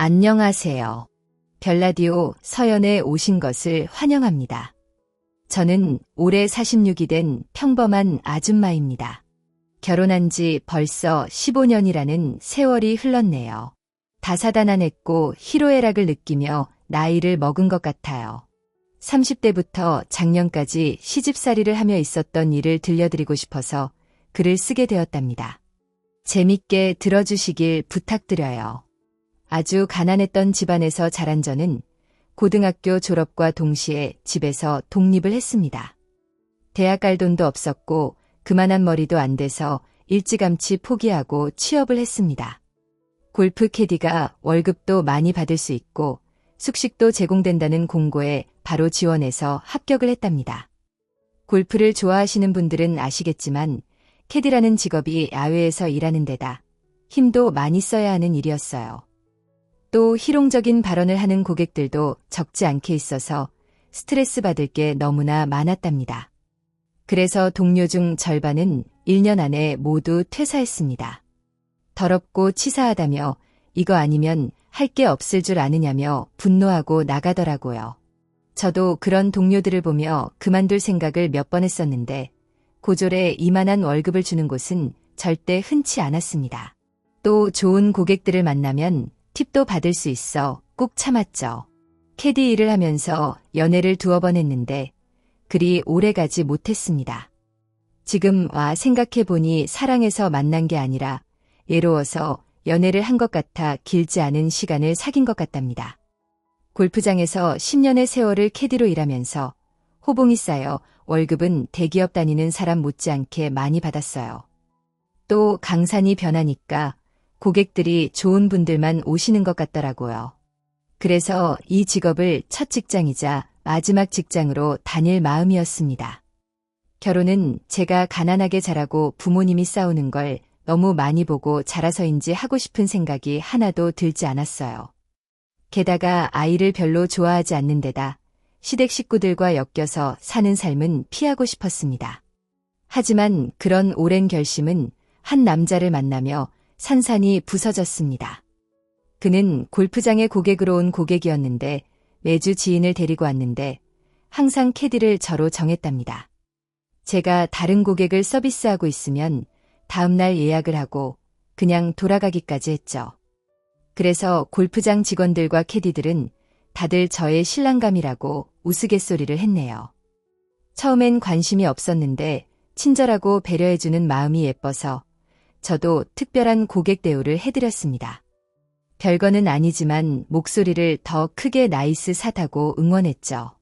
안녕하세요. 별라디오 서연에 오신 것을 환영합니다. 저는 올해 46이 된 평범한 아줌마입니다. 결혼한 지 벌써 15년이라는 세월이 흘렀네요. 다사다난했고 희로애락을 느끼며 나이를 먹은 것 같아요. 30대부터 작년까지 시집살이를 하며 있었던 일을 들려드리고 싶어서 글을 쓰게 되었답니다. 재밌게 들어주시길 부탁드려요. 아주 가난했던 집안에서 자란 저는 고등학교 졸업과 동시에 집에서 독립을 했습니다. 대학 갈 돈도 없었고 그만한 머리도 안 돼서 일찌감치 포기하고 취업을 했습니다. 골프 캐디가 월급도 많이 받을 수 있고 숙식도 제공된다는 공고에 바로 지원해서 합격을 했답니다. 골프를 좋아하시는 분들은 아시겠지만 캐디라는 직업이 야외에서 일하는 데다 힘도 많이 써야 하는 일이었어요. 또 희롱적인 발언을 하는 고객들도 적지 않게 있어서 스트레스 받을 게 너무나 많았답니다. 그래서 동료 중 절반은 1년 안에 모두 퇴사했습니다. 더럽고 치사하다며 이거 아니면 할 게 없을 줄 아느냐며 분노하고 나가더라고요. 저도 그런 동료들을 보며 그만둘 생각을 몇 번 했었는데 고졸에 이만한 월급을 주는 곳은 절대 흔치 않았습니다. 또 좋은 고객들을 만나면 팁도 받을 수 있어 꾹 참았죠. 캐디 일을 하면서 연애를 2번 했는데 그리 오래가지 못했습니다. 지금 와 생각해보니 사랑해서 만난 게 아니라 예로워서 연애를 한 것 같아 길지 않은 시간을 사귄 것 같답니다. 골프장에서 10년의 세월을 캐디로 일하면서 호봉이 쌓여 월급은 대기업 다니는 사람 못지않게 많이 받았어요. 또 강산이 변하니까 고객들이 좋은 분들만 오시는 것 같더라고요. 그래서 이 직업을 첫 직장이자 마지막 직장으로 다닐 마음이었습니다. 결혼은 제가 가난하게 자라고 부모님이 싸우는 걸 너무 많이 보고 자라서인지 하고 싶은 생각이 하나도 들지 않았어요. 게다가 아이를 별로 좋아하지 않는 데다 시댁 식구들과 엮여서 사는 삶은 피하고 싶었습니다. 하지만 그런 오랜 결심은 한 남자를 만나며 산산이 부서졌습니다. 그는 골프장에 고객으로 온 고객이었는데 매주 지인을 데리고 왔는데 항상 캐디를 저로 정했답니다. 제가 다른 고객을 서비스하고 있으면 다음날 예약을 하고 그냥 돌아가기까지 했죠. 그래서 골프장 직원들과 캐디들은 다들 저의 신랑감이라고 우스갯소리를 했네요. 처음엔 관심이 없었는데 친절하고 배려해주는 마음이 예뻐서 저도 특별한 고객 대우를 해드렸습니다. 별거는 아니지만 목소리를 더 크게 나이스 샷하고 응원했죠.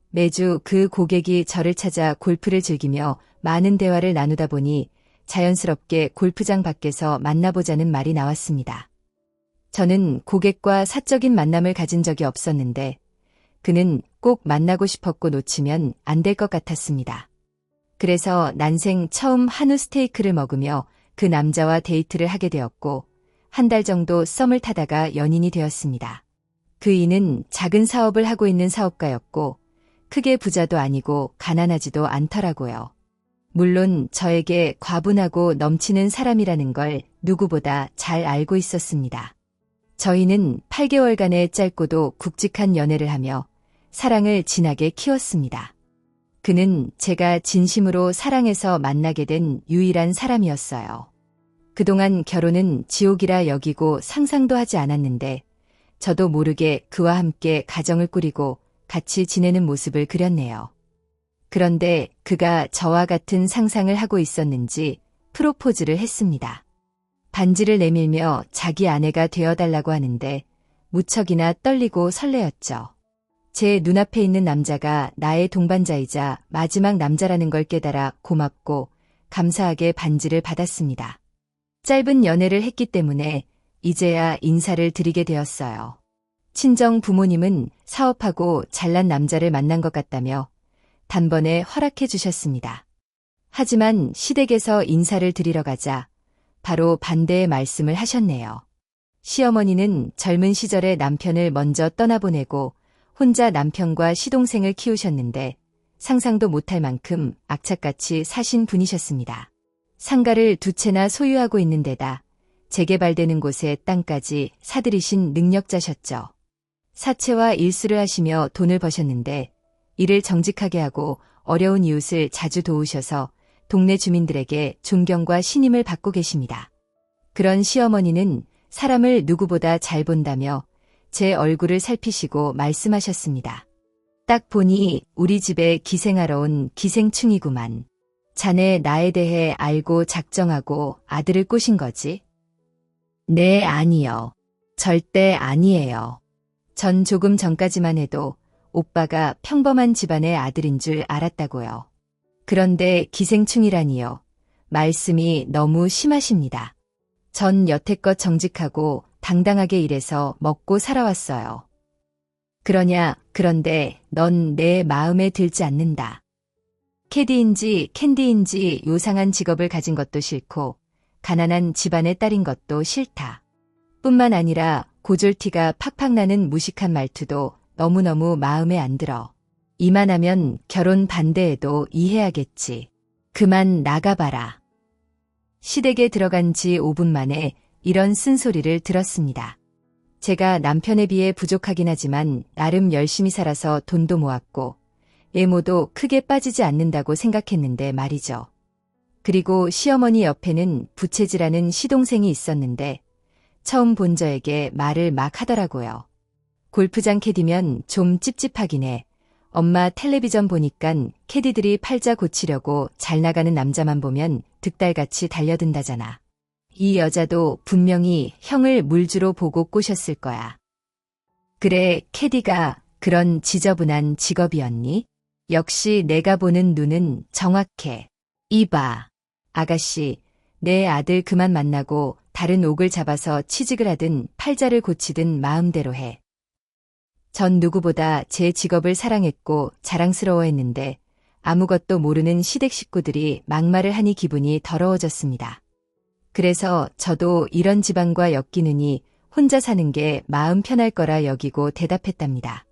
매주 그 고객이 저를 찾아 골프를 즐기며 많은 대화를 나누다 보니 자연스럽게 골프장 밖에서 만나보자는 말이 나왔습니다. 저는 고객과 사적인 만남을 가진 적이 없었는데 그는 꼭 만나고 싶었고 놓치면 안 될 것 같았습니다. 그래서 난생 처음 한우 스테이크를 먹으며 그 남자와 데이트를 하게 되었고 한 달 정도 썸을 타다가 연인이 되었습니다. 그 이는 작은 사업을 하고 있는 사업가였고 크게 부자도 아니고 가난하지도 않더라고요. 물론 저에게 과분하고 넘치는 사람이라는 걸 누구보다 잘 알고 있었습니다. 저희는 8개월간의 짧고도 굵직한 연애를 하며 사랑을 진하게 키웠습니다. 그는 제가 진심으로 사랑해서 만나게 된 유일한 사람이었어요. 그동안 결혼은 지옥이라 여기고 상상도 하지 않았는데 저도 모르게 그와 함께 가정을 꾸리고 같이 지내는 모습을 그렸네요. 그런데 그가 저와 같은 상상을 하고 있었는지 프로포즈를 했습니다. 반지를 내밀며 자기 아내가 되어달라고 하는데 무척이나 떨리고 설레었죠. 제 눈앞에 있는 남자가 나의 동반자이자 마지막 남자라는 걸 깨달아 고맙고 감사하게 반지를 받았습니다. 짧은 연애를 했기 때문에 이제야 인사를 드리게 되었어요. 친정 부모님은 사업하고 잘난 남자를 만난 것 같다며 단번에 허락해 주셨습니다. 하지만 시댁에서 인사를 드리러 가자 바로 반대의 말씀을 하셨네요. 시어머니는 젊은 시절에 남편을 먼저 떠나보내고 혼자 남편과 시동생을 키우셨는데 상상도 못할 만큼 악착같이 사신 분이셨습니다. 상가를 2채나 소유하고 있는 데다 재개발되는 곳의 땅까지 사들이신 능력자셨죠. 사채와 일수를 하시며 돈을 버셨는데 이를 정직하게 하고 어려운 이웃을 자주 도우셔서 동네 주민들에게 존경과 신임을 받고 계십니다. 그런 시어머니는 사람을 누구보다 잘 본다며 제 얼굴을 살피시고 말씀하셨습니다. 딱 보니 우리 집에 기생하러 온 기생충이구만. 자네 나에 대해 알고 작정하고 아들을 꼬신 거지? 네, 아니요. 절대 아니에요. 전 조금 전까지만 해도 오빠가 평범한 집안의 아들인 줄 알았다고요. 그런데 기생충이라니요. 말씀이 너무 심하십니다. 전 여태껏 정직하고 당당하게 일해서 먹고 살아왔어요. 그런데 넌 내 마음에 들지 않는다. 캐디인지 캔디인지 요상한 직업을 가진 것도 싫고 가난한 집안의 딸인 것도 싫다. 뿐만 아니라 고졸티가 팍팍 나는 무식한 말투도 너무너무 마음에 안 들어. 이만하면 결혼 반대해도 이해하겠지. 그만 나가봐라. 시댁에 들어간 지 5분 만에 이런 쓴소리를 들었습니다. 제가 남편에 비해 부족하긴 하지만 나름 열심히 살아서 돈도 모았고 외모도 크게 빠지지 않는다고 생각했는데 말이죠. 그리고 시어머니 옆에는 부채질하는 시동생이 있었는데 처음 본 저에게 말을 막 하더라고요. 골프장 캐디면 좀 찝찝하긴 해. 엄마 텔레비전 보니깐 캐디들이 팔자 고치려고 잘 나가는 남자만 보면 득달같이 달려든다잖아. 이 여자도 분명히 형을 물주로 보고 꼬셨을 거야. 그래, 캐디가 그런 지저분한 직업이었니? 역시 내가 보는 눈은 정확해. 이봐, 아가씨, 내 아들 그만 만나고 다른 옥을 잡아서 취직을 하든 팔자를 고치든 마음대로 해. 전 누구보다 제 직업을 사랑했고 자랑스러워했는데 아무것도 모르는 시댁 식구들이 막말을 하니 기분이 더러워졌습니다. 그래서 저도 이런 집안과 엮이느니 혼자 사는 게 마음 편할 거라 여기고 대답했답니다.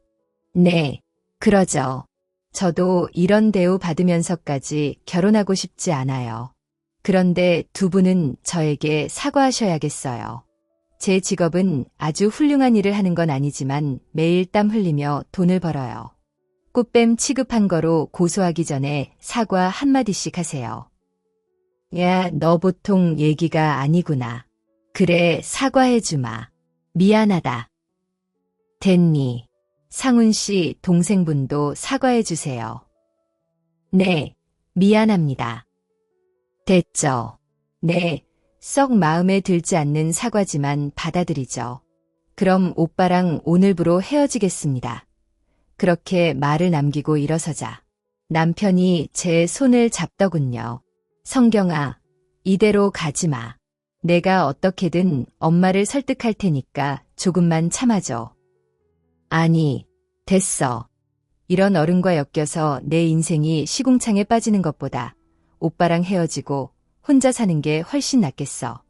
네, 그러죠. 저도 이런 대우 받으면서까지 결혼하고 싶지 않아요. 그런데 두 분은 저에게 사과하셔야겠어요. 제 직업은 아주 훌륭한 일을 하는 건 아니지만 매일 땀 흘리며 돈을 벌어요. 꽃뱀 취급한 거로 고소하기 전에 사과 한마디씩 하세요. 야, 너 보통 얘기가 아니구나. 그래, 사과해주마. 미안하다. 됐니? 상훈 씨 동생분도 사과해주세요. 네, 미안합니다. 됐죠? 네, 썩 마음에 들지 않는 사과지만 받아들이죠. 그럼 오빠랑 오늘부로 헤어지겠습니다. 그렇게 말을 남기고 일어서자 남편이 제 손을 잡더군요. 성경아, 이대로 가지마. 내가 어떻게든 엄마를 설득할 테니까 조금만 참아줘. 아니, 됐어. 이런 어른과 엮여서 내 인생이 시궁창에 빠지는 것보다 오빠랑 헤어지고 혼자 사는 게 훨씬 낫겠어.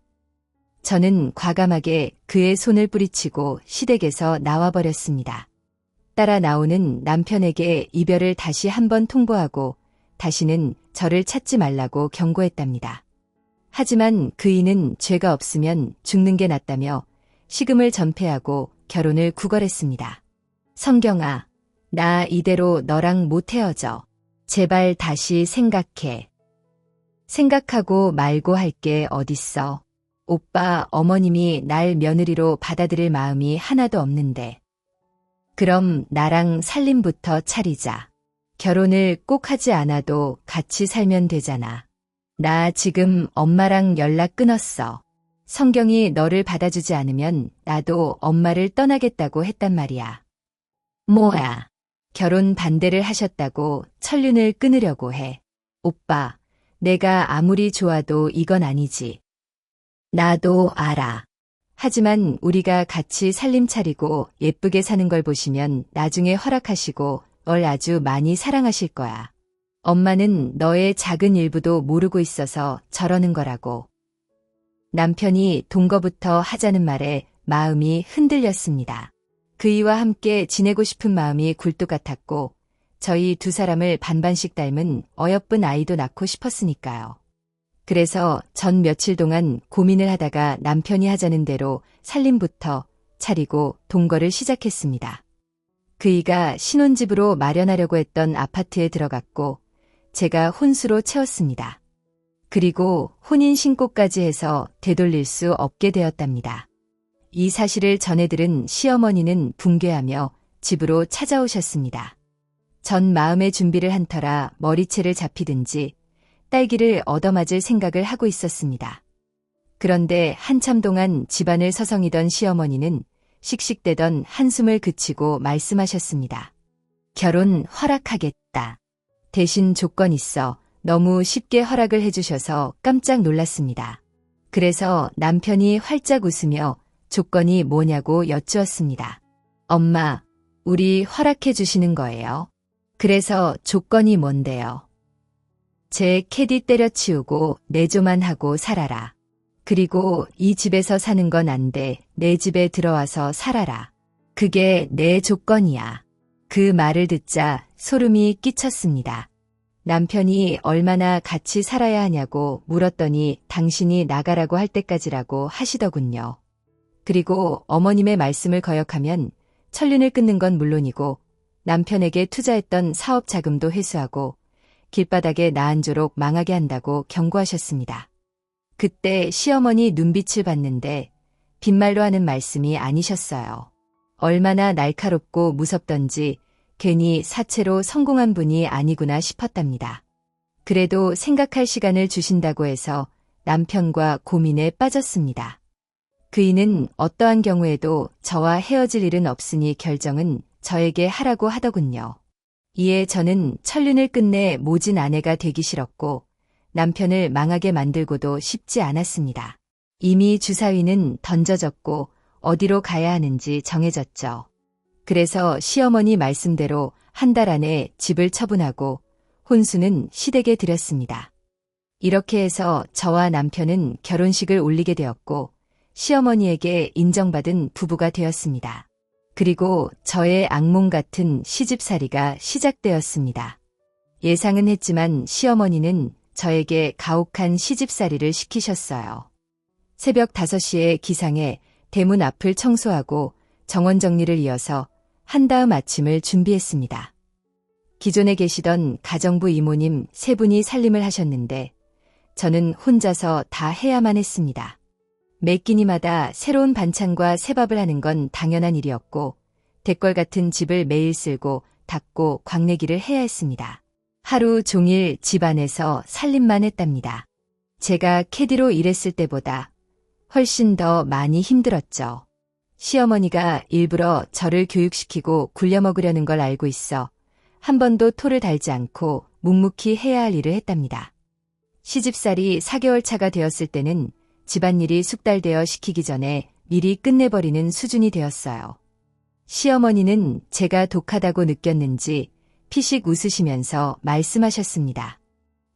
저는 과감하게 그의 손을 뿌리치고 시댁에서 나와버렸습니다. 따라 나오는 남편에게 이별을 다시 한번 통보하고 다시는 저를 찾지 말라고 경고했답니다. 하지만 그이는 죄가 없으면 죽는 게 낫다며 식음을 전폐하고 결혼을 구걸했습니다. 성경아, 나 이대로 너랑 못 헤어져. 제발 다시 생각해. 생각하고 말고 할 게 어딨어. 오빠, 어머님이 날 며느리로 받아들일 마음이 하나도 없는데. 그럼 나랑 살림부터 차리자. 결혼을 꼭 하지 않아도 같이 살면 되잖아. 나 지금 엄마랑 연락 끊었어. 성경이 너를 받아주지 않으면 나도 엄마를 떠나겠다고 했단 말이야. 뭐야? 결혼 반대를 하셨다고 천륜을 끊으려고 해. 오빠, 내가 아무리 좋아도 이건 아니지. 나도 알아. 하지만 우리가 같이 살림 차리고 예쁘게 사는 걸 보시면 나중에 허락하시고 널 아주 많이 사랑하실 거야. 엄마는 너의 작은 일부도 모르고 있어서 저러는 거라고. 남편이 동거부터 하자는 말에 마음이 흔들렸습니다. 그이와 함께 지내고 싶은 마음이 굴뚝 같았고 저희 두 사람을 반반씩 닮은 어여쁜 아이도 낳고 싶었으니까요. 그래서 전 며칠 동안 고민을 하다가 남편이 하자는 대로 살림부터 차리고 동거를 시작했습니다. 그이가 신혼집으로 마련하려고 했던 아파트에 들어갔고 제가 혼수로 채웠습니다. 그리고 혼인신고까지 해서 되돌릴 수 없게 되었답니다. 이 사실을 전해들은 시어머니는 붕괴하며 집으로 찾아오셨습니다. 전 마음의 준비를 한 터라 머리채를 잡히든지 딸기를 얻어맞을 생각을 하고 있었습니다. 그런데 한참 동안 집안을 서성이던 시어머니는 씩씩대던 한숨을 그치고 말씀하셨습니다. 결혼 허락하겠다. 대신 조건 있어. 너무 쉽게 허락을 해주셔서 깜짝 놀랐습니다. 그래서 남편이 활짝 웃으며 조건이 뭐냐고 여쭈었습니다. 엄마, 우리 허락해 주시는 거예요? 그래서 조건이 뭔데요? 제 캐디 때려치우고 내조만 하고 살아라. 그리고 이 집에서 사는 건 안 돼. 내 집에 들어와서 살아라. 그게 내 조건이야. 그 말을 듣자 소름이 끼쳤습니다. 남편이 얼마나 같이 살아야 하냐고 물었더니 당신이 나가라고 할 때까지라고 하시더군요. 그리고 어머님의 말씀을 거역하면 천륜을 끊는 건 물론이고 남편에게 투자했던 사업 자금도 회수하고 길바닥에 나앉도록 망하게 한다고 경고하셨습니다. 그때 시어머니 눈빛을 봤는데 빈말로 하는 말씀이 아니셨어요. 얼마나 날카롭고 무섭던지 괜히 사채로 성공한 분이 아니구나 싶었답니다. 그래도 생각할 시간을 주신다고 해서 남편과 고민에 빠졌습니다. 그이는 어떠한 경우에도 저와 헤어질 일은 없으니 결정은 저에게 하라고 하더군요. 이에 저는 천륜을 끝내 모진 아내가 되기 싫었고 남편을 망하게 만들고도 싶지 않았습니다. 이미 주사위는 던져졌고 어디로 가야 하는지 정해졌죠. 그래서 시어머니 말씀대로 한 달 안에 집을 처분하고 혼수는 시댁에 드렸습니다. 이렇게 해서 저와 남편은 결혼식을 올리게 되었고 시어머니에게 인정받은 부부가 되었습니다. 그리고 저의 악몽 같은 시집살이가 시작되었습니다. 예상은 했지만 시어머니는 저에게 가혹한 시집살이를 시키셨어요. 새벽 5시에 기상해 대문 앞을 청소하고 정원 정리를 이어서 한다음 아침을 준비했습니다. 기존에 계시던 가정부 이모님 3분이 살림을 하셨는데 저는 혼자서 다 해야만 했습니다. 매 끼니마다 새로운 반찬과 새밥을 하는 건 당연한 일이었고 대궐 같은 집을 매일 쓸고 닦고 광내기를 해야 했습니다. 하루 종일 집 안에서 살림만 했답니다. 제가 캐디로 일했을 때보다 훨씬 더 많이 힘들었죠. 시어머니가 일부러 저를 교육시키고 굴려먹으려는 걸 알고 있어 한 번도 토를 달지 않고 묵묵히 해야 할 일을 했답니다. 시집살이 4개월 차가 되었을 때는 집안일이 숙달되어 시키기 전에 미리 끝내버리는 수준이 되었어요. 시어머니는 제가 독하다고 느꼈는지 피식 웃으시면서 말씀하셨습니다.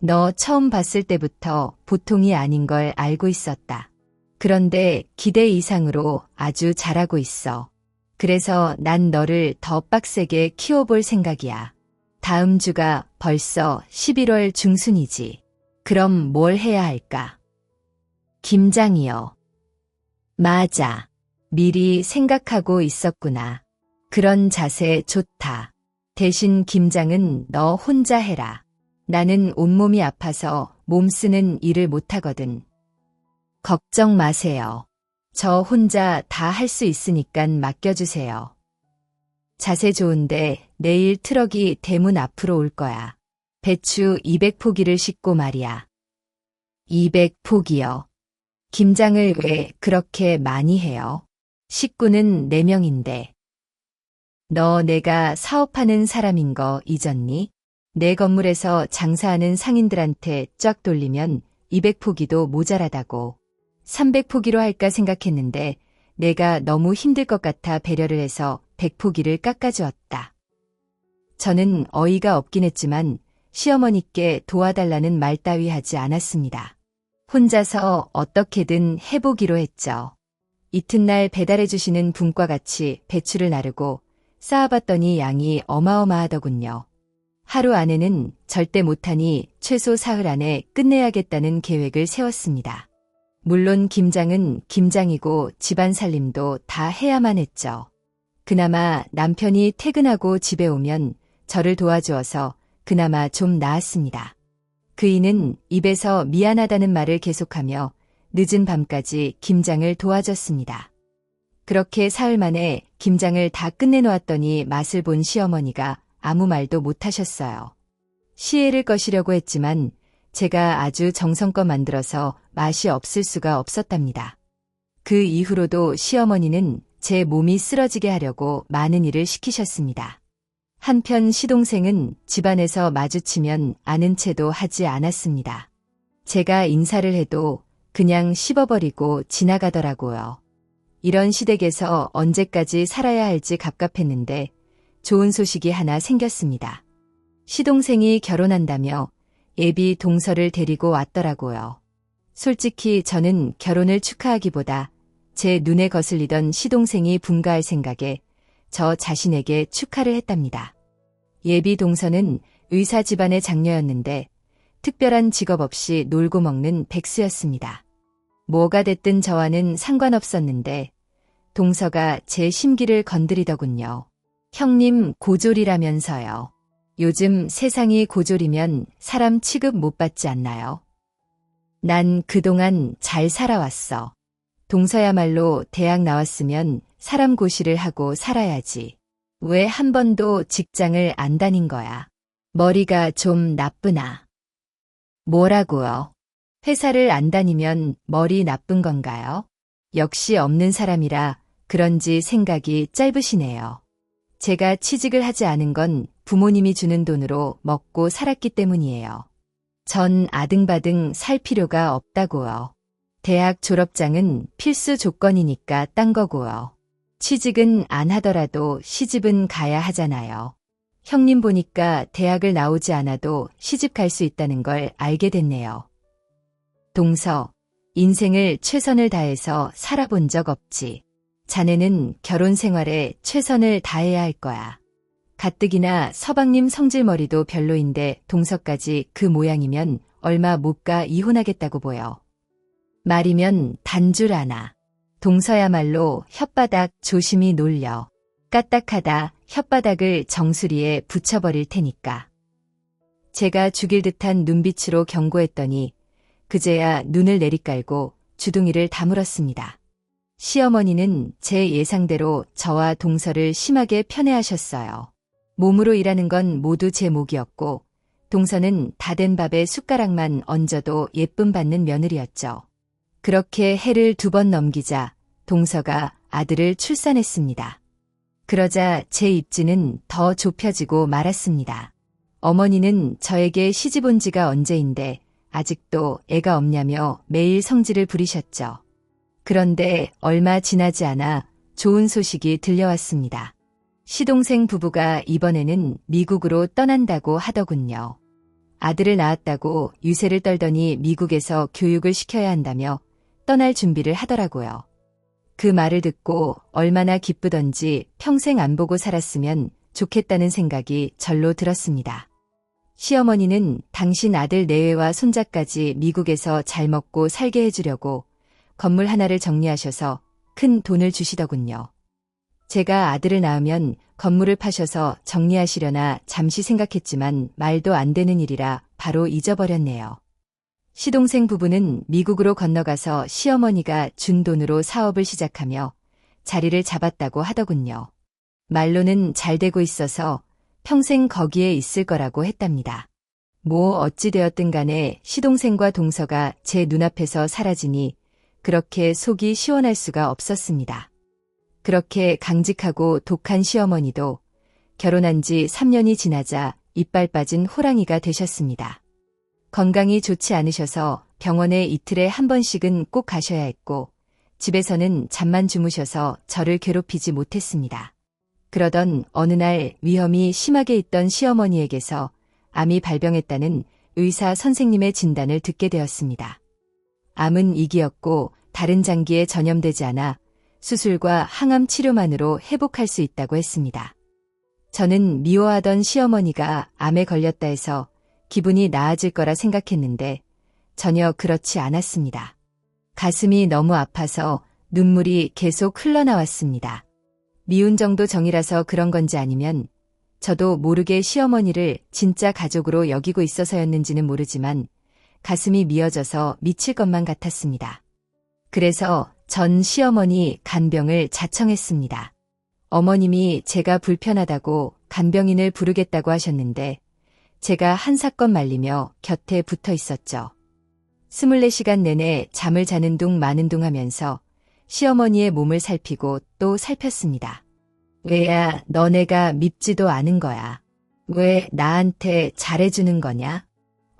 너 처음 봤을 때부터 보통이 아닌 걸 알고 있었다. 그런데 기대 이상으로 아주 잘하고 있어. 그래서 난 너를 더 빡세게 키워볼 생각이야. 다음 주가 벌써 11월 중순이지. 그럼 뭘 해야 할까? 김장이요. 맞아. 미리 생각하고 있었구나. 그런 자세 좋다. 대신 김장은 너 혼자 해라. 나는 온몸이 아파서 몸 쓰는 일을 못하거든. 걱정 마세요. 저 혼자 다 할 수 있으니깐 맡겨주세요. 자세 좋은데 내일 트럭이 대문 앞으로 올 거야. 배추 200포기를 싣고 말이야. 200포기요. 김장을 왜 그렇게 많이 해요? 식구는 4명인데. 너 내가 사업하는 사람인 거 잊었니? 내 건물에서 장사하는 상인들한테 쫙 돌리면 200포기도 모자라다고. 300포기로 할까 생각했는데 내가 너무 힘들 것 같아 배려를 해서 100포기를 깎아주었다. 저는 어이가 없긴 했지만 시어머니께 도와달라는 말 따위 하지 않았습니다. 혼자서 어떻게든 해보기로 했죠. 이튿날 배달해주시는 분과 같이 배추를 나르고 쌓아봤더니 양이 어마어마하더군요. 하루 안에는 절대 못하니 최소 사흘 안에 끝내야겠다는 계획을 세웠습니다. 물론 김장은 김장이고 집안 살림도 다 해야만 했죠. 그나마 남편이 퇴근하고 집에 오면 저를 도와주어서 그나마 좀 나았습니다. 그이는 입에서 미안하다는 말을 계속하며 늦은 밤까지 김장을 도와줬습니다. 그렇게 사흘 만에 김장을 다 끝내놓았더니 맛을 본 시어머니가 아무 말도 못하셨어요. 시혜를 거시려고 했지만 제가 아주 정성껏 만들어서 맛이 없을 수가 없었답니다. 그 이후로도 시어머니는 제 몸이 쓰러지게 하려고 많은 일을 시키셨습니다. 한편 시동생은 집안에서 마주치면 아는 체도 하지 않았습니다. 제가 인사를 해도 그냥 씹어버리고 지나가더라고요. 이런 시댁에서 언제까지 살아야 할지 갑갑했는데 좋은 소식이 하나 생겼습니다. 시동생이 결혼한다며 예비 동서를 데리고 왔더라고요. 솔직히 저는 결혼을 축하하기보다 제 눈에 거슬리던 시동생이 분가할 생각에 저 자신에게 축하를 했답니다. 예비 동서는 의사 집안의 장녀였는데 특별한 직업 없이 놀고 먹는 백수였습니다. 뭐가 됐든 저와는 상관없었는데 동서가 제 심기를 건드리더군요. 형님 고졸이라면서요. 요즘 세상이 고졸이면 사람 취급 못 받지 않나요? 난 그동안 잘 살아왔어. 동서야말로 대학 나왔으면 사람 고시를 하고 살아야지. 왜 한 번도 직장을 안 다닌 거야? 머리가 좀 나쁘나? 뭐라고요? 회사를 안 다니면 머리 나쁜 건가요? 역시 없는 사람이라 그런지 생각이 짧으시네요. 제가 취직을 하지 않은 건 부모님이 주는 돈으로 먹고 살았기 때문이에요. 전 아등바등 살 필요가 없다고요. 대학 졸업장은 필수 조건이니까 딴 거고요. 취직은 안 하더라도 시집은 가야 하잖아요. 형님 보니까 대학을 나오지 않아도 시집 갈 수 있다는 걸 알게 됐네요. 동서, 인생을 최선을 다해서 살아본 적 없지. 자네는 결혼 생활에 최선을 다해야 할 거야. 가뜩이나 서방님 성질머리도 별로인데 동서까지 그 모양이면 얼마 못 가 이혼하겠다고 보여. 말이면 단줄 아나. 동서야말로 혓바닥 조심히 놀려. 까딱하다 혓바닥을 정수리에 붙여버릴 테니까. 제가 죽일 듯한 눈빛으로 경고했더니 그제야 눈을 내리깔고 주둥이를 다물었습니다. 시어머니는 제 예상대로 저와 동서를 심하게 편애하셨어요. 몸으로 일하는 건 모두 제 몫이었고 동서는 다 된 밥에 숟가락만 얹어도 예쁨 받는 며느리였죠. 그렇게 해를 2번 넘기자 동서가 아들을 출산했습니다. 그러자 제 입지는 더 좁혀지고 말았습니다. 어머니는 저에게 시집 온 지가 언제인데 아직도 애가 없냐며 매일 성질을 부리셨죠. 그런데 얼마 지나지 않아 좋은 소식이 들려왔습니다. 시동생 부부가 이번에는 미국으로 떠난다고 하더군요. 아들을 낳았다고 유세를 떨더니 미국에서 교육을 시켜야 한다며 떠날 준비를 하더라고요. 그 말을 듣고 얼마나 기쁘던지 평생 안 보고 살았으면 좋겠다는 생각이 절로 들었습니다. 시어머니는 당신 아들 내외와 손자까지 미국에서 잘 먹고 살게 해주려고 건물 하나를 정리하셔서 큰 돈을 주시더군요. 제가 아들을 낳으면 건물을 파셔서 정리하시려나 잠시 생각했지만 말도 안 되는 일이라 바로 잊어버렸네요. 시동생 부부는 미국으로 건너가서 시어머니가 준 돈으로 사업을 시작하며 자리를 잡았다고 하더군요. 말로는 잘 되고 있어서 평생 거기에 있을 거라고 했답니다. 뭐 어찌 되었든 간에 시동생과 동서가 제 눈앞에서 사라지니 그렇게 속이 시원할 수가 없었습니다. 그렇게 강직하고 독한 시어머니도 결혼한 지 3년이 지나자 이빨 빠진 호랑이가 되셨습니다. 건강이 좋지 않으셔서 병원에 이틀에 한 번씩은 꼭 가셔야 했고 집에서는 잠만 주무셔서 저를 괴롭히지 못했습니다. 그러던 어느 날 위험이 심하게 있던 시어머니에게서 암이 발병했다는 의사 선생님의 진단을 듣게 되었습니다. 암은 이기였고 다른 장기에 전염되지 않아 수술과 항암 치료만으로 회복할 수 있다고 했습니다. 저는 미워하던 시어머니가 암에 걸렸다 해서 기분이 나아질 거라 생각했는데 전혀 그렇지 않았습니다. 가슴이 너무 아파서 눈물이 계속 흘러나왔습니다. 미운 정도 정이라서 그런 건지 아니면 저도 모르게 시어머니를 진짜 가족으로 여기고 있어서였는지는 모르지만 가슴이 미어져서 미칠 것만 같았습니다. 그래서 전 시어머니 간병을 자청했습니다. 어머님이 제가 불편하다고 간병인을 부르겠다고 하셨는데 제가 한 사건 말리며 곁에 붙어 있었죠. 24시간 내내 잠을 자는 둥 마는 둥 하면서 시어머니의 몸을 살피고 또 살폈습니다. 왜야, 너네가 밉지도 않은 거야. 왜 나한테 잘해주는 거냐?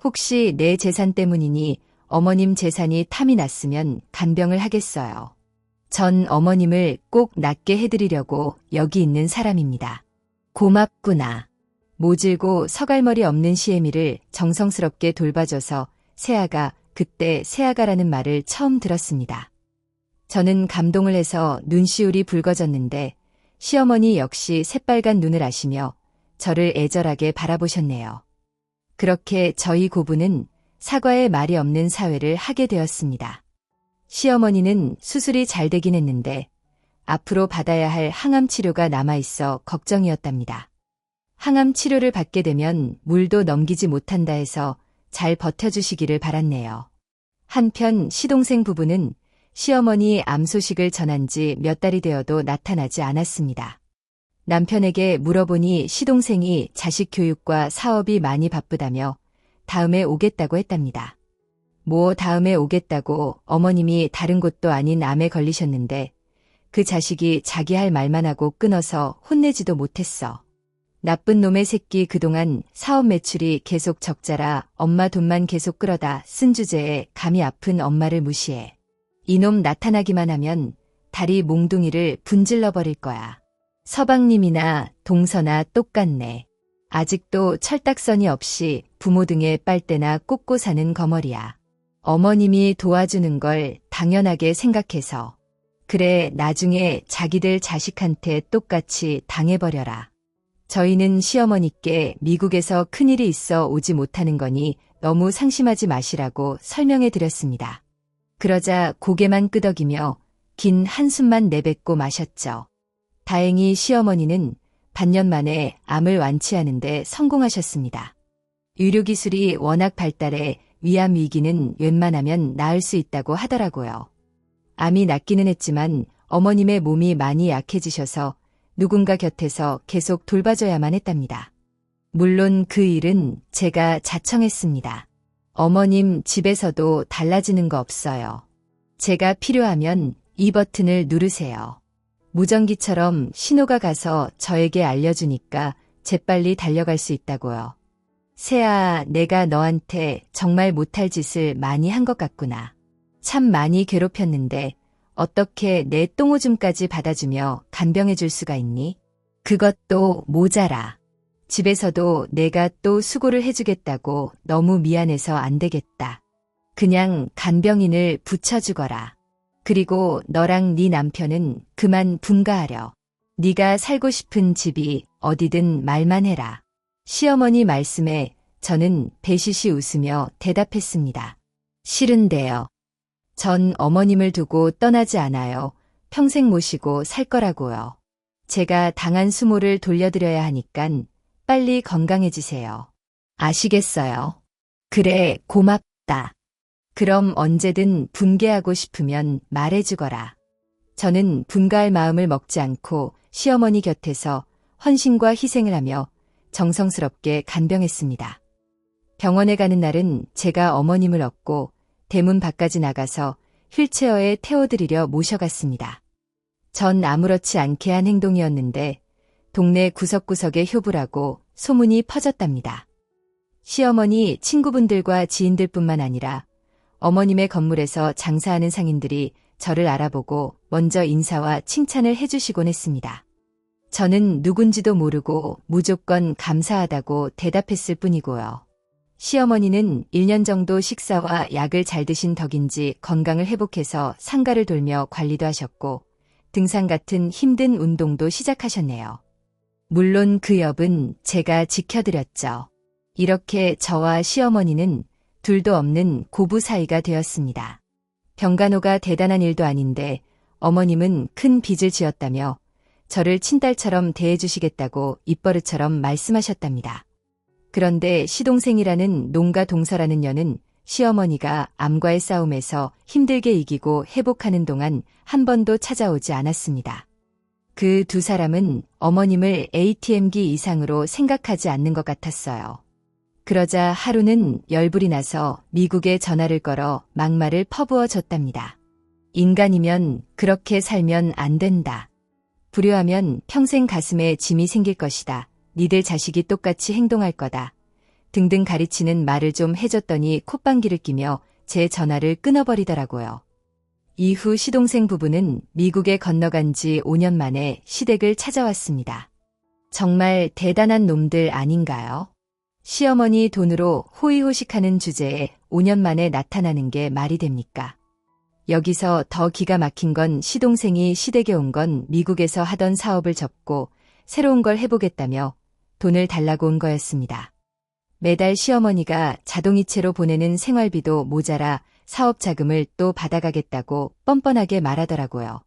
혹시 내 재산 때문이니 어머님 재산이 탐이 났으면 간병을 하겠어요. 전 어머님을 꼭 낫게 해드리려고 여기 있는 사람입니다. 고맙구나. 모질고 서갈머리 없는 시애미를 정성스럽게 돌봐줘서 세아가 그때 세아가라는 말을 처음 들었습니다. 저는 감동을 해서 눈시울이 붉어졌는데 시어머니 역시 새빨간 눈을 아시며 저를 애절하게 바라보셨네요. 그렇게 저희 고부는 사과의 말이 없는 사회를 하게 되었습니다. 시어머니는 수술이 잘 되긴 했는데 앞으로 받아야 할 항암 치료가 남아있어 걱정이었답니다. 항암 치료를 받게 되면 물도 넘기지 못한다 해서 잘 버텨주시기를 바랐네요. 한편 시동생 부부는 시어머니 암 소식을 전한 지 몇 달이 되어도 나타나지 않았습니다. 남편에게 물어보니 시동생이 자식 교육과 사업이 많이 바쁘다며 다음에 오겠다고 했답니다. 뭐 다음에 오겠다고, 어머님이 다른 곳도 아닌 암에 걸리셨는데 그 자식이 자기 할 말만 하고 끊어서 혼내지도 못했어. 나쁜 놈의 새끼, 그동안 사업 매출이 계속 적자라 엄마 돈만 계속 끌어다 쓴 주제에 감이 아픈 엄마를 무시해. 이놈 나타나기만 하면 다리 몽둥이를 분질러 버릴 거야. 서방님이나 동서나 똑같네. 아직도 철딱서니 없이 부모 등에 빨대나 꽂고 사는 거머리야. 어머님이 도와주는 걸 당연하게 생각해서. 그래, 나중에 자기들 자식한테 똑같이 당해버려라. 저희는 시어머니께 미국에서 큰일이 있어 오지 못하는 거니 너무 상심하지 마시라고 설명해 드렸습니다. 그러자 고개만 끄덕이며 긴 한숨만 내뱉고 마셨죠. 다행히 시어머니는 반년 만에 암을 완치하는데 성공하셨습니다. 의료기술이 워낙 발달해 위암 위기는 웬만하면 나을 수 있다고 하더라고요. 암이 낫기는 했지만 어머님의 몸이 많이 약해지셔서 누군가 곁에서 계속 돌봐줘야만 했답니다. 물론 그 일은 제가 자청했습니다. 어머님 집에서도 달라지는 거 없어요. 제가 필요하면 이 버튼을 누르세요. 무전기처럼 신호가 가서 저에게 알려주니까 재빨리 달려갈 수 있다고요. 세아, 내가 너한테 정말 못할 짓을 많이 한 것 같구나. 참 많이 괴롭혔는데 어떻게 내 똥오줌까지 받아주며 간병해 줄 수가 있니? 그것도 모자라. 집에서도 내가 또 수고를 해주겠다고 너무 미안해서 안 되겠다. 그냥 간병인을 붙여주거라. 그리고 너랑 네 남편은 그만 분가하려. 네가 살고 싶은 집이 어디든 말만 해라. 시어머니 말씀에 저는 배시시 웃으며 대답했습니다. 싫은데요. 전 어머님을 두고 떠나지 않아요. 평생 모시고 살 거라고요. 제가 당한 수모를 돌려드려야 하니깐 빨리 건강해지세요. 아시겠어요? 그래, 고맙다. 그럼 언제든 분개하고 싶으면 말해주거라. 저는 분가할 마음을 먹지 않고 시어머니 곁에서 헌신과 희생을 하며 정성스럽게 간병했습니다. 병원에 가는 날은 제가 어머님을 업고 대문 밖까지 나가서 휠체어에 태워드리려 모셔갔습니다. 전 아무렇지 않게 한 행동이었는데 동네 구석구석에 효부라고 소문이 퍼졌답니다. 시어머니 친구분들과 지인들뿐만 아니라 어머님의 건물에서 장사하는 상인들이 저를 알아보고 먼저 인사와 칭찬을 해주시곤 했습니다. 저는 누군지도 모르고 무조건 감사하다고 대답했을 뿐이고요. 시어머니는 1년 정도 식사와 약을 잘 드신 덕인지 건강을 회복해서 상가를 돌며 관리도 하셨고 등산 같은 힘든 운동도 시작하셨네요. 물론 그 엽은 제가 지켜드렸죠. 이렇게 저와 시어머니는 둘도 없는 고부 사이가 되었습니다. 병간호가 대단한 일도 아닌데 어머님은 큰 빚을 지었다며 저를 친딸처럼 대해주시겠다고 입버릇처럼 말씀하셨답니다. 그런데 시동생이라는 농가 동서라는 년은 시어머니가 암과의 싸움에서 힘들게 이기고 회복하는 동안 한 번도 찾아오지 않았습니다. 그 두 사람은 어머님을 ATM기 이상으로 생각하지 않는 것 같았어요. 그러자 하루는 열불이 나서 미국에 전화를 걸어 막말을 퍼부어 줬답니다. 인간이면 그렇게 살면 안 된다. 불효하면 평생 가슴에 짐이 생길 것이다. 니들 자식이 똑같이 행동할 거다. 등등 가르치는 말을 좀 해줬더니 콧방귀를 끼며 제 전화를 끊어버리더라고요. 이후 시동생 부부는 미국에 건너간 지 5년 만에 시댁을 찾아왔습니다. 정말 대단한 놈들 아닌가요? 시어머니 돈으로 호의호식하는 주제에 5년 만에 나타나는 게 말이 됩니까? 여기서 더 기가 막힌 건 시동생이 시댁에 온 건 미국에서 하던 사업을 접고 새로운 걸 해보겠다며 돈을 달라고 온 거였습니다. 매달 시어머니가 자동이체로 보내는 생활비도 모자라 사업 자금을 또 받아가겠다고 뻔뻔하게 말하더라고요.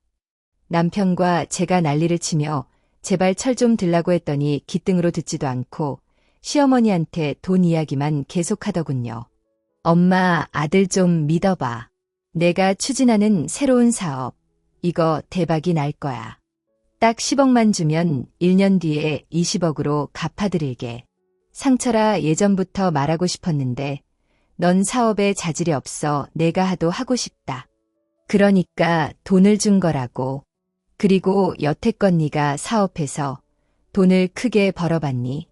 남편과 제가 난리를 치며 제발 철 좀 들라고 했더니 기등으로 듣지도 않고 시어머니한테 돈 이야기만 계속하더군요. 엄마, 아들 좀 믿어봐. 내가 추진하는 새로운 사업, 이거 대박이 날 거야. 딱 10억만 주면 1년 뒤에 20억으로 갚아드릴게. 상철아, 예전부터 말하고 싶었는데 넌 사업에 자질이 없어. 내가 하도 하고 싶다. 그러니까 돈을 준 거라고. 그리고 여태껏 네가 사업해서 돈을 크게 벌어봤니?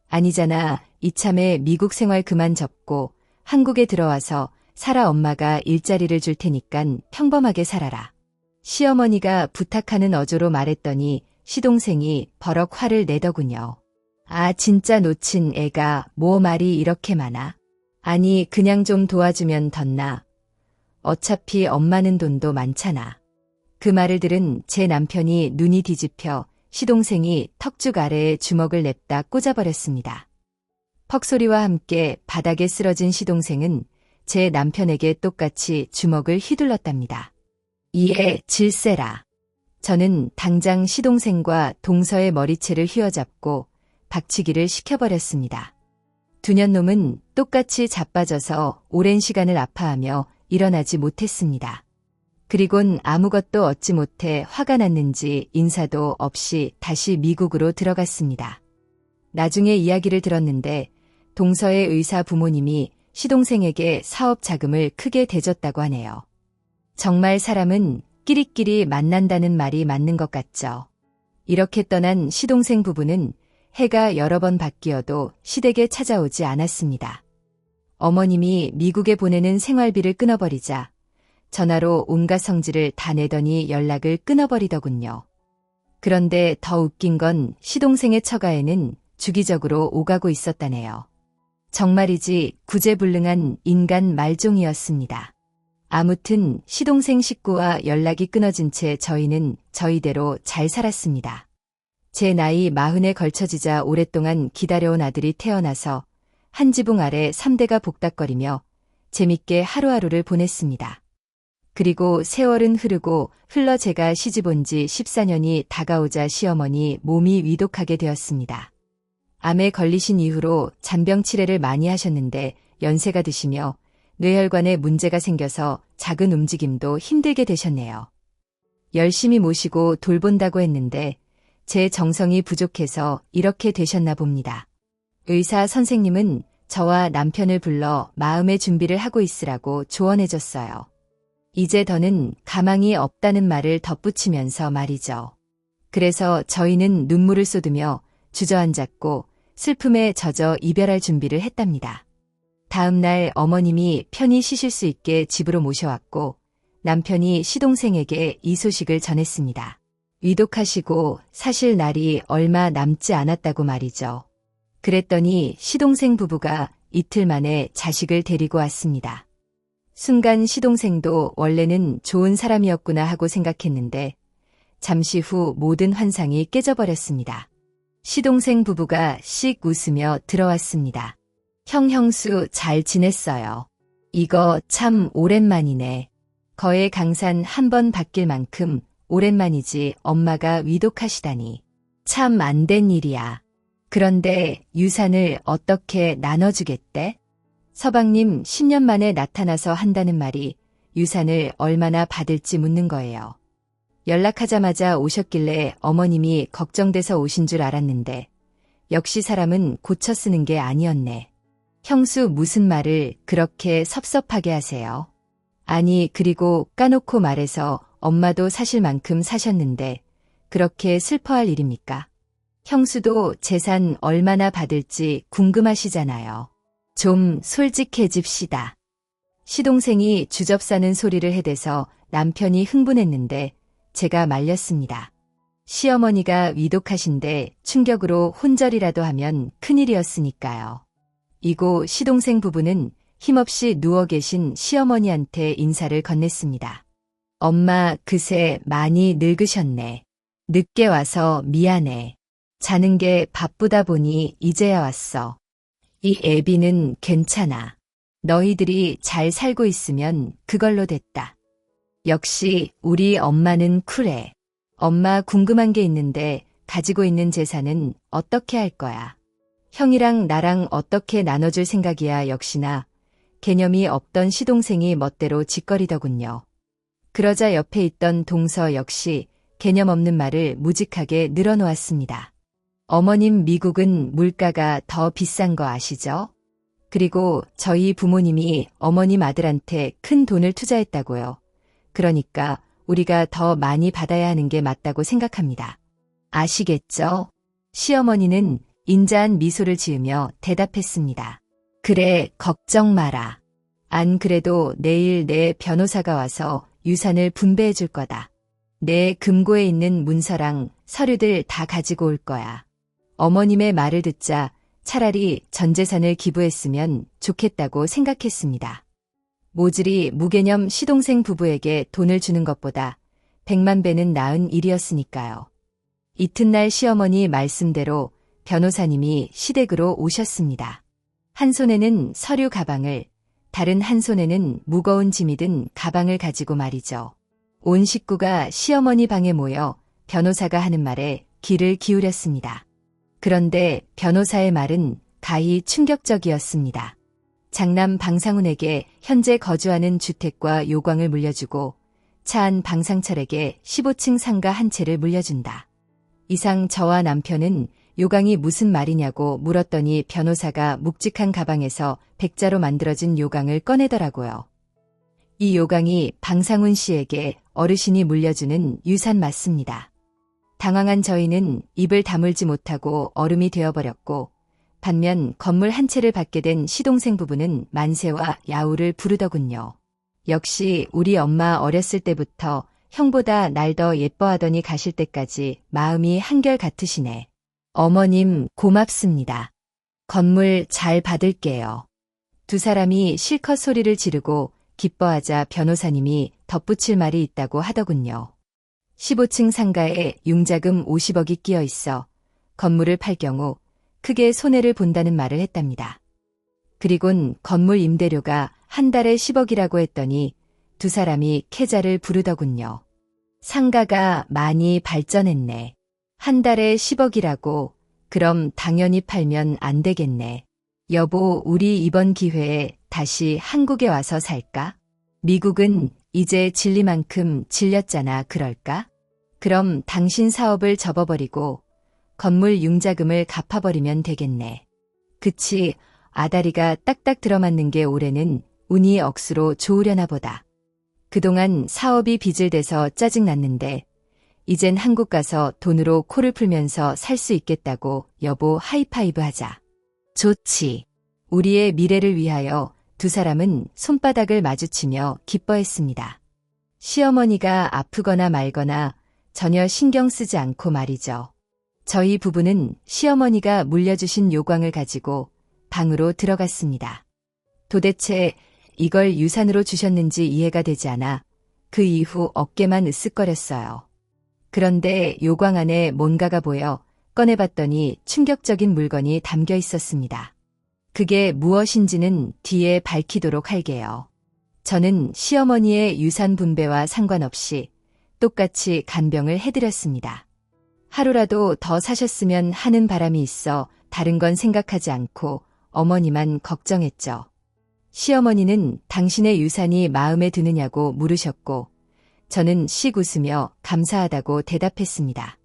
아니잖아. 이참에 미국 생활 그만 접고 한국에 들어와서 살아. 엄마가 일자리를 줄 테니깐 평범하게 살아라. 시어머니가 부탁하는 어조로 말했더니 시동생이 버럭 화를 내더군요. 아, 진짜 놓친 애가 뭐 말이 이렇게 많아? 아니, 그냥 좀 도와주면 덧나. 어차피 엄마는 돈도 많잖아. 그 말을 들은 제 남편이 눈이 뒤집혀 시동생이 턱죽 아래에 주먹을 냅다 꽂아버렸습니다. 퍽 소리와 함께 바닥에 쓰러진 시동생은 제 남편에게 똑같이 주먹을 휘둘렀답니다. 이에 질세라. 저는 당장 시동생과 동서의 머리채를 휘어잡고 박치기를 시켜버렸습니다. 두년놈은 똑같이 자빠져서 오랜 시간을 아파하며 일어나지 못했습니다. 그리곤 아무것도 얻지 못해 화가 났는지 인사도 없이 다시 미국으로 들어갔습니다. 나중에 이야기를 들었는데 동서의 의사 부모님이 시동생에게 사업 자금을 크게 대줬다고 하네요. 정말 사람은 끼리끼리 만난다는 말이 맞는 것 같죠. 이렇게 떠난 시동생 부부는 해가 여러 번 바뀌어도 시댁에 찾아오지 않았습니다. 어머님이 미국에 보내는 생활비를 끊어버리자 전화로 온갖 성질을 다 내더니 연락을 끊어버리더군요. 그런데 더 웃긴 건 시동생의 처가에는 주기적으로 오가고 있었다네요. 정말이지 구제불능한 인간 말종이었습니다. 아무튼 시동생 식구와 연락이 끊어진 채 저희는 저희대로 잘 살았습니다. 제 나이 40에 걸쳐지자 오랫동안 기다려온 아들이 태어나서 한 지붕 아래 3대가 복닥거리며 재밌게 하루하루를 보냈습니다. 그리고 세월은 흐르고 흘러 제가 시집온 지 14년이 다가오자 시어머니 몸이 위독하게 되었습니다. 암에 걸리신 이후로 잔병 치레를 많이 하셨는데 연세가 드시며 뇌혈관에 문제가 생겨서 작은 움직임도 힘들게 되셨네요. 열심히 모시고 돌본다고 했는데 제 정성이 부족해서 이렇게 되셨나 봅니다. 의사 선생님은 저와 남편을 불러 마음의 준비를 하고 있으라고 조언해줬어요. 이제 더는 가망이 없다는 말을 덧붙이면서 말이죠. 그래서 저희는 눈물을 쏟으며 주저앉았고 슬픔에 젖어 이별할 준비를 했답니다. 다음 날 어머님이 편히 쉬실 수 있게 집으로 모셔왔고 남편이 시동생에게 이 소식을 전했습니다. 위독하시고 사실 날이 얼마 남지 않았다고 말이죠. 그랬더니 시동생 부부가 이틀 만에 자식을 데리고 왔습니다. 순간 시동생도 원래는 좋은 사람이었구나 하고 생각했는데 잠시 후 모든 환상이 깨져버렸습니다. 시동생 부부가 씩 웃으며 들어왔습니다. 형수 잘 지냈어요. 이거 참 오랜만이네. 거의 강산 한 번 바뀔 만큼 오랜만이지. 엄마가 위독하시다니. 참 안 된 일이야. 그런데 유산을 어떻게 나눠주겠대? 서방님 10년 만에 나타나서 한다는 말이 유산을 얼마나 받을지 묻는 거예요. 연락하자마자 오셨길래 어머님이 걱정돼서 오신 줄 알았는데 역시 사람은 고쳐 쓰는 게 아니었네. 형수 무슨 말을 그렇게 섭섭하게 하세요? 아니 그리고 까놓고 말해서 엄마도 사실 만큼 사셨는데 그렇게 슬퍼할 일입니까? 형수도 재산 얼마나 받을지 궁금하시잖아요. 좀 솔직해집시다. 시동생이 주접사는 소리를 해대서 남편이 흥분했는데 제가 말렸습니다. 시어머니가 위독하신데 충격으로 혼절이라도 하면 큰일이었으니까요. 이고 시동생 부부는 힘없이 누워 계신 시어머니한테 인사를 건넸습니다. 엄마 그새 많이 늙으셨네. 늦게 와서 미안해. 자는 게 바쁘다 보니 이제야 왔어. 이 애비는 괜찮아. 너희들이 잘 살고 있으면 그걸로 됐다. 역시 우리 엄마는 쿨해. 엄마 궁금한 게 있는데 가지고 있는 재산은 어떻게 할 거야? 형이랑 나랑 어떻게 나눠줄 생각이야. 역시나 개념이 없던 시동생이 멋대로 짓거리더군요. 그러자 옆에 있던 동서 역시 개념 없는 말을 무직하게 늘어놓았습니다. 어머님 미국은 물가가 더 비싼 거 아시죠? 그리고 저희 부모님이 어머님 아들한테 큰 돈을 투자했다고요. 그러니까 우리가 더 많이 받아야 하는 게 맞다고 생각합니다. 아시겠죠? 시어머니는 인자한 미소를 지으며 대답했습니다. 그래, 걱정 마라. 안 그래도 내일 내 변호사가 와서 유산을 분배해 줄 거다. 내 금고에 있는 문서랑 서류들 다 가지고 올 거야. 어머님의 말을 듣자 차라리 전 재산을 기부했으면 좋겠다고 생각했습니다. 모질이 무개념 시동생 부부에게 돈을 주는 것보다 100만 배는 나은 일이었으니까요. 이튿날 시어머니 말씀대로 변호사님이 시댁으로 오셨습니다. 한 손에는 서류 가방을, 다른 한 손에는 무거운 짐이 든 가방을 가지고 말이죠. 온 식구가 시어머니 방에 모여 변호사가 하는 말에 귀를 기울였습니다. 그런데 변호사의 말은 가히 충격적이었습니다. 장남 방상훈에게 현재 거주하는 주택과 요광을 물려주고 차 안 방상철에게 15층 상가 한 채를 물려준다. 이상 저와 남편은 요강이 무슨 말이냐고 물었더니 변호사가 묵직한 가방에서 백자로 만들어진 요강을 꺼내더라고요. 이 요강이 방상훈 씨에게 어르신이 물려주는 유산 맞습니다. 당황한 저희는 입을 다물지 못하고 얼음이 되어버렸고 반면 건물 한 채를 받게 된 시동생 부부는 만세와 야우를 부르더군요. 역시 우리 엄마 어렸을 때부터 형보다 날 더 예뻐하더니 가실 때까지 마음이 한결같으시네. 어머님 고맙습니다. 건물 잘 받을게요. 두 사람이 실컷 소리를 지르고 기뻐하자 변호사님이 덧붙일 말이 있다고 하더군요. 15층 상가에 융자금 50억이 끼어 있어 건물을 팔 경우 크게 손해를 본다는 말을 했답니다. 그리곤 건물 임대료가 한 달에 10억이라고 했더니 두 사람이 계좌를 부르더군요. 상가가 많이 발전했네. 한 달에 10억이라고 그럼 당연히 팔면 안 되겠네. 여보, 우리 이번 기회에 다시 한국에 와서 살까? 미국은 이제 질리만큼 질렸잖아. 그럴까? 그럼 당신 사업을 접어버리고 건물 융자금을 갚아버리면 되겠네. 그치, 아다리가 딱딱 들어맞는 게 올해는 운이 억수로 좋으려나 보다. 그동안 사업이 빚을 대서 짜증났는데 이젠 한국 가서 돈으로 코를 풀면서 살 수 있겠다고 여보 하이파이브 하자. 좋지. 우리의 미래를 위하여 두 사람은 손바닥을 마주치며 기뻐했습니다. 시어머니가 아프거나 말거나 전혀 신경 쓰지 않고 말이죠. 저희 부부는 시어머니가 물려주신 요광을 가지고 방으로 들어갔습니다. 도대체 이걸 유산으로 주셨는지 이해가 되지 않아 그 이후 어깨만 으쓱거렸어요. 그런데 요광 안에 뭔가가 보여 꺼내봤더니 충격적인 물건이 담겨 있었습니다. 그게 무엇인지는 뒤에 밝히도록 할게요. 저는 시어머니의 유산 분배와 상관없이 똑같이 간병을 해드렸습니다. 하루라도 더 사셨으면 하는 바람이 있어 다른 건 생각하지 않고 어머니만 걱정했죠. 시어머니는 당신의 유산이 마음에 드느냐고 물으셨고 저는 씩 웃으며 감사하다고 대답했습니다.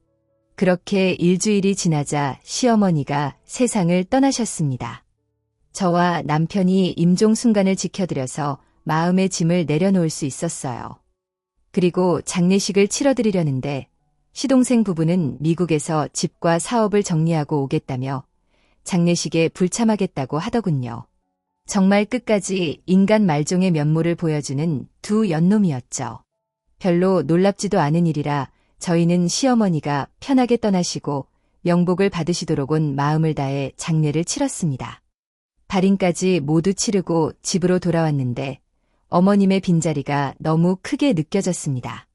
그렇게 일주일이 지나자 시어머니가 세상을 떠나셨습니다. 저와 남편이 임종 순간을 지켜드려서 마음의 짐을 내려놓을 수 있었어요. 그리고 장례식을 치러드리려는데 시동생 부부는 미국에서 집과 사업을 정리하고 오겠다며 장례식에 불참하겠다고 하더군요. 정말 끝까지 인간 말종의 면모를 보여주는 두 연놈이었죠. 별로 놀랍지도 않은 일이라 저희는 시어머니가 편하게 떠나시고 명복을 받으시도록 온 마음을 다해 장례를 치렀습니다. 발인까지 모두 치르고 집으로 돌아왔는데 어머님의 빈자리가 너무 크게 느껴졌습니다.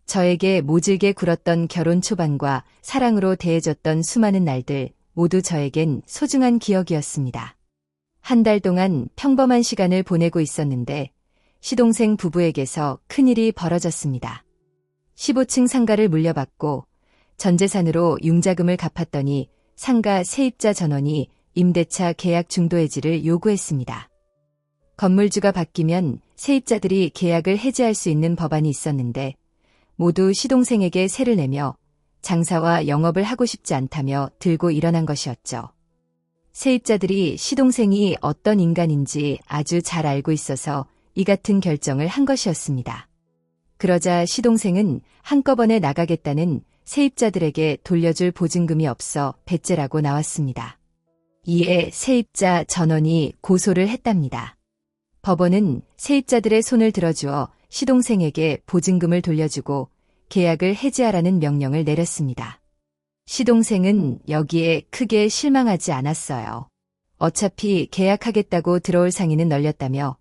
저에게 모질게 굴었던 결혼 초반과 사랑으로 대해줬던 수많은 날들 모두 저에겐 소중한 기억이었습니다. 한 달 동안 평범한 시간을 보내고 있었는데 시동생 부부에게서 큰일이 벌어졌습니다. 15층 상가를 물려받고 전 재산으로 융자금을 갚았더니 상가 세입자 전원이 임대차 계약 중도 해지를 요구했습니다. 건물주가 바뀌면 세입자들이 계약을 해지할 수 있는 법안이 있었는데 모두 시동생에게 세를 내며 장사와 영업을 하고 싶지 않다며 들고 일어난 것이었죠. 세입자들이 시동생이 어떤 인간인지 아주 잘 알고 있어서 이 같은 결정을 한 것이었습니다. 그러자 시동생은 한꺼번에 나가겠다는 세입자들에게 돌려줄 보증금이 없어 배째라고 나왔습니다. 이에 세입자 전원이 고소를 했답니다. 법원은 세입자들의 손을 들어주어 시동생에게 보증금을 돌려주고 계약을 해지하라는 명령을 내렸습니다. 시동생은 여기에 크게 실망하지 않았어요. 어차피 계약하겠다고 들어올 상인은 널렸다며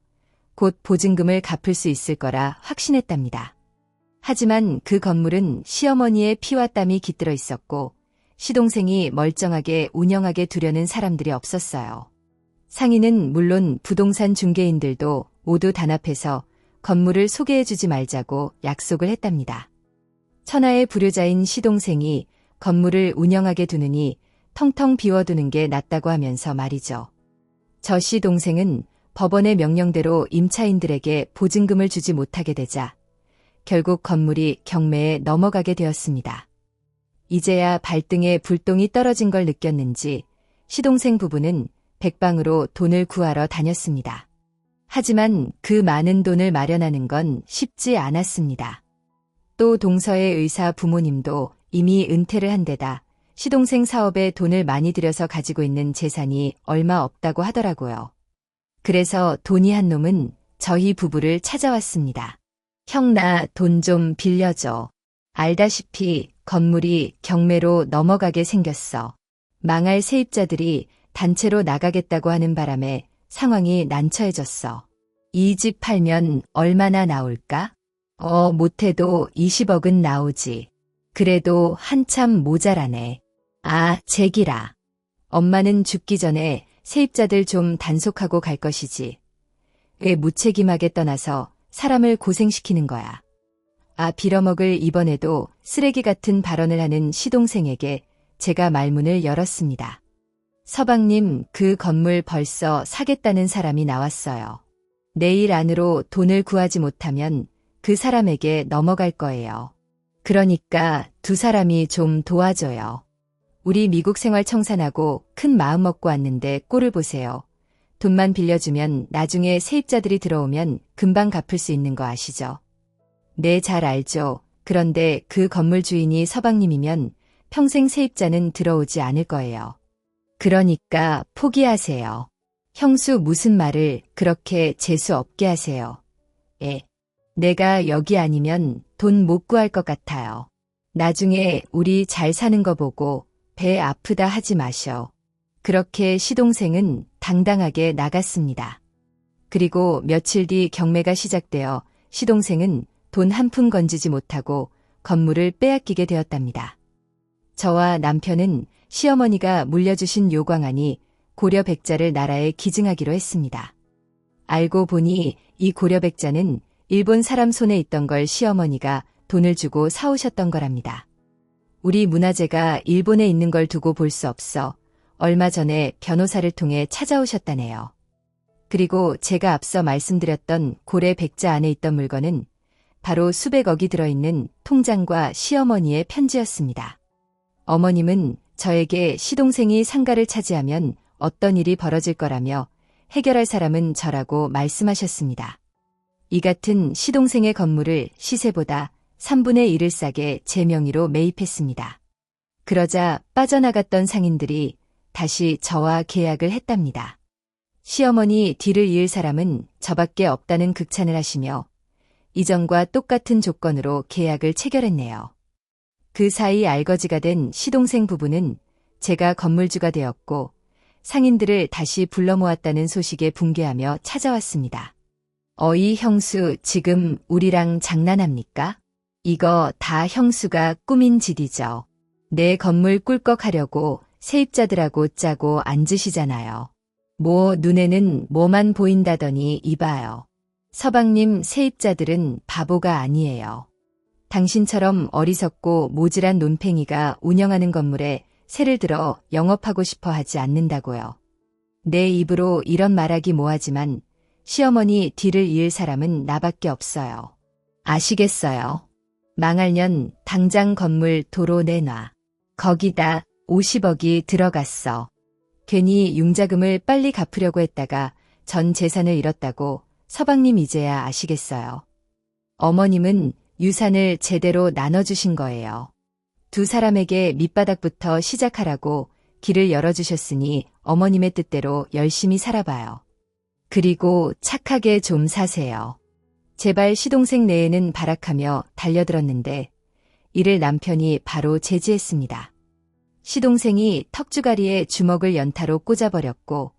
곧 보증금을 갚을 수 있을 거라 확신했답니다. 하지만 그 건물은 시어머니의 피와 땀이 깃들어 있었고 시동생이 멀쩡하게 운영하게 두려는 사람들이 없었어요. 상인은 물론 부동산 중개인들도 모두 단합해서 건물을 소개해주지 말자고 약속을 했답니다. 천하의 불효자인 시동생이 건물을 운영하게 두느니 텅텅 비워두는 게 낫다고 하면서 말이죠. 저 시동생은 법원의 명령대로 임차인들에게 보증금을 주지 못하게 되자 결국 건물이 경매에 넘어가게 되었습니다. 이제야 발등에 불똥이 떨어진 걸 느꼈는지 시동생 부부는 백방으로 돈을 구하러 다녔습니다. 하지만 그 많은 돈을 마련하는 건 쉽지 않았습니다. 또 동서의 의사 부모님도 이미 은퇴를 한 데다 시동생 사업에 돈을 많이 들여서 가지고 있는 재산이 얼마 없다고 하더라고요. 그래서 돈이 한 놈은 저희 부부를 찾아왔습니다. 형, 나 돈 좀 빌려줘. 알다시피 건물이 경매로 넘어가게 생겼어. 망할 세입자들이 단체로 나가겠다고 하는 바람에 상황이 난처해졌어. 이 집 팔면 얼마나 나올까? 못해도 20억은 나오지. 그래도 한참 모자라네. 아, 제기라. 엄마는 죽기 전에 세입자들 좀 단속하고 갈 것이지. 왜 무책임하게 떠나서 사람을 고생시키는 거야. 아, 빌어먹을 이번에도 쓰레기 같은 발언을 하는 시동생에게 제가 말문을 열었습니다. 서방님, 그 건물 벌써 사겠다는 사람이 나왔어요. 내일 안으로 돈을 구하지 못하면 그 사람에게 넘어갈 거예요. 그러니까 두 사람이 좀 도와줘요. 우리 미국 생활 청산하고 큰 마음 먹고 왔는데 꼴을 보세요. 돈만 빌려주면 나중에 세입자들이 들어오면 금방 갚을 수 있는 거 아시죠? 네, 잘 알죠. 그런데 그 건물 주인이 서방님이면 평생 세입자는 들어오지 않을 거예요. 그러니까 포기하세요. 형수 무슨 말을 그렇게 재수 없게 하세요. 내가 여기 아니면 돈 못 구할 것 같아요. 나중에 우리 잘 사는 거 보고 배 아프다 하지 마셔. 그렇게 시동생은 당당하게 나갔습니다. 그리고 며칠 뒤 경매가 시작되어 시동생은 돈 한 푼 건지지 못하고 건물을 빼앗기게 되었답니다. 저와 남편은 시어머니가 물려주신 요광안이 고려백자를 나라에 기증하기로 했습니다. 알고 보니 이 고려백자는 일본 사람 손에 있던 걸 시어머니가 돈을 주고 사오셨던 거랍니다. 우리 문화재가 일본에 있는 걸 두고 볼 수 없어 얼마 전에 변호사를 통해 찾아오셨다네요. 그리고 제가 앞서 말씀드렸던 고래백자 안에 있던 물건은 바로 수백억이 들어있는 통장과 시어머니의 편지였습니다. 어머님은 저에게 시동생이 상가를 차지하면 어떤 일이 벌어질 거라며 해결할 사람은 저라고 말씀하셨습니다. 이 같은 시동생의 건물을 시세보다 3분의 1을 싸게 제 명의로 매입했습니다. 그러자 빠져나갔던 상인들이 다시 저와 계약을 했답니다. 시어머니 뒤를 이을 사람은 저밖에 없다는 극찬을 하시며 이전과 똑같은 조건으로 계약을 체결했네요. 그 사이 알거지가 된 시동생 부부는 제가 건물주가 되었고 상인들을 다시 불러 모았다는 소식에 붕괴하며 찾아왔습니다. 어이 형수 지금 우리랑 장난합니까? 이거 다 형수가 꾸민 짓이죠. 내 건물 꿀꺽하려고 세입자들하고 짜고 앉으시잖아요. 뭐 눈에는 뭐만 보인다더니 이봐요. 서방님 세입자들은 바보가 아니에요. 당신처럼 어리석고 모질한 논팽이가 운영하는 건물에 세를 들어 영업하고 싶어 하지 않는다고요. 내 입으로 이런 말하기 뭐하지만 시어머니 뒤를 이을 사람은 나밖에 없어요. 아시겠어요? 망할년 당장 건물 도로 내놔. 거기다 50억이 들어갔어. 괜히 융자금을 빨리 갚으려고 했다가 전 재산을 잃었다고 서방님 이제야 아시겠어요. 어머님은 유산을 제대로 나눠주신 거예요. 두 사람에게 밑바닥부터 시작하라고 길을 열어주셨으니 어머님의 뜻대로 열심히 살아봐요. 그리고 착하게 좀 사세요. 제발 시동생 내에는 발악하며 달려들었는데 이를 남편이 바로 제지했습니다. 시동생이 턱주가리에 주먹을 연타로 꽂아버렸고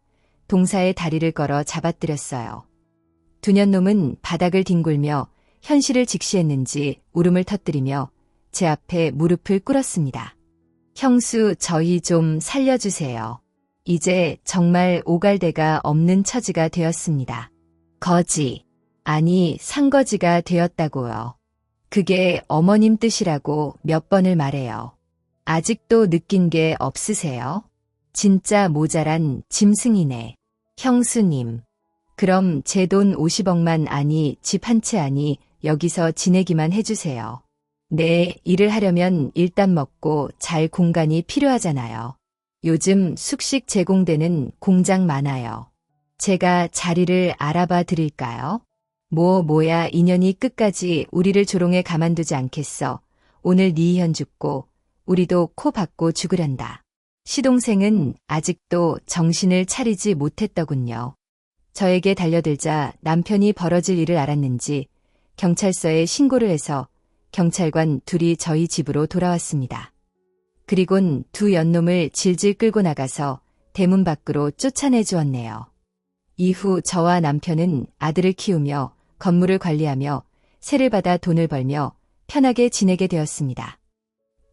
동사의 다리를 걸어 잡아뜨렸어요. 두년놈은 바닥을 뒹굴며 현실을 직시했는지 울음을 터뜨리며 제 앞에 무릎을 꿇었습니다. 형수 저희 좀 살려주세요. 이제 정말 오갈 데가 없는 처지가 되었습니다. 거지. 아니 상거지가 되었다고요. 그게 어머님 뜻이라고 몇 번을 말해요. 아직도 느낀 게 없으세요? 진짜 모자란 짐승이네. 형수님. 그럼 제 돈 50억만 아니 집 한 채 아니 여기서 지내기만 해주세요. 네, 일을 하려면 일단 먹고 잘 공간이 필요하잖아요. 요즘 숙식 제공되는 공장 많아요. 제가 자리를 알아봐 드릴까요? 뭐야 인연이 끝까지 우리를 조롱에 가만두지 않겠어. 오늘 네 현 죽고 우리도 코 박고 죽으련다. 시동생은 아직도 정신을 차리지 못했더군요. 저에게 달려들자 남편이 벌어질 일을 알았는지 경찰서에 신고를 해서 경찰관 둘이 저희 집으로 돌아왔습니다. 그리곤 두 연놈을 질질 끌고 나가서 대문 밖으로 쫓아내 주었네요. 이후 저와 남편은 아들을 키우며 건물을 관리하며 세를 받아 돈을 벌며 편하게 지내게 되었습니다.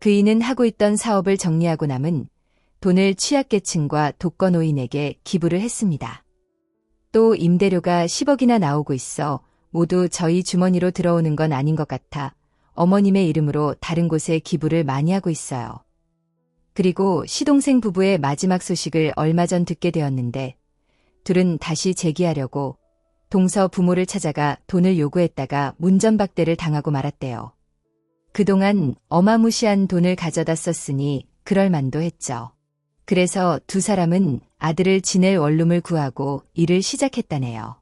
그이는 하고 있던 사업을 정리하고 남은 돈을 취약계층과 독거노인에게 기부를 했습니다. 또 임대료가 10억이나 나오고 있어 모두 저희 주머니로 들어오는 건 아닌 것 같아 어머님의 이름으로 다른 곳에 기부를 많이 하고 있어요. 그리고 시동생 부부의 마지막 소식을 얼마 전 듣게 되었는데 둘은 다시 재기하려고 동서 부모를 찾아가 돈을 요구했다가 문전박대를 당하고 말았대요. 그동안 어마무시한 돈을 가져다 썼으니 그럴 만도 했죠. 그래서 두 사람은 아들을 지낼 원룸을 구하고 일을 시작했다네요.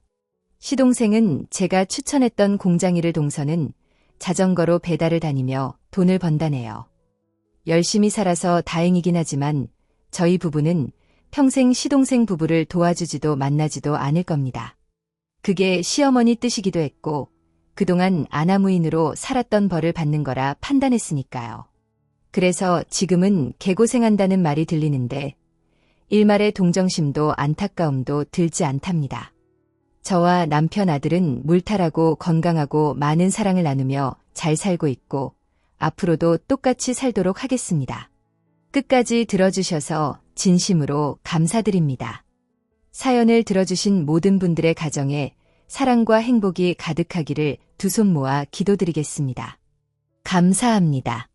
시동생은 제가 추천했던 공장 일을 동서는 자전거로 배달을 다니며 돈을 번다네요. 열심히 살아서 다행이긴 하지만 저희 부부는 평생 시동생 부부를 도와주지도 만나지도 않을 겁니다. 그게 시어머니 뜻이기도 했고 그동안 아나무인으로 살았던 벌을 받는 거라 판단했으니까요. 그래서 지금은 개고생한다는 말이 들리는데 일말의 동정심도 안타까움도 들지 않답니다. 저와 남편 아들은 물탈하고 건강하고 많은 사랑을 나누며 잘 살고 있고 앞으로도 똑같이 살도록 하겠습니다. 끝까지 들어주셔서 진심으로 감사드립니다. 사연을 들어주신 모든 분들의 가정에 사랑과 행복이 가득하기를 두 손 모아 기도드리겠습니다. 감사합니다.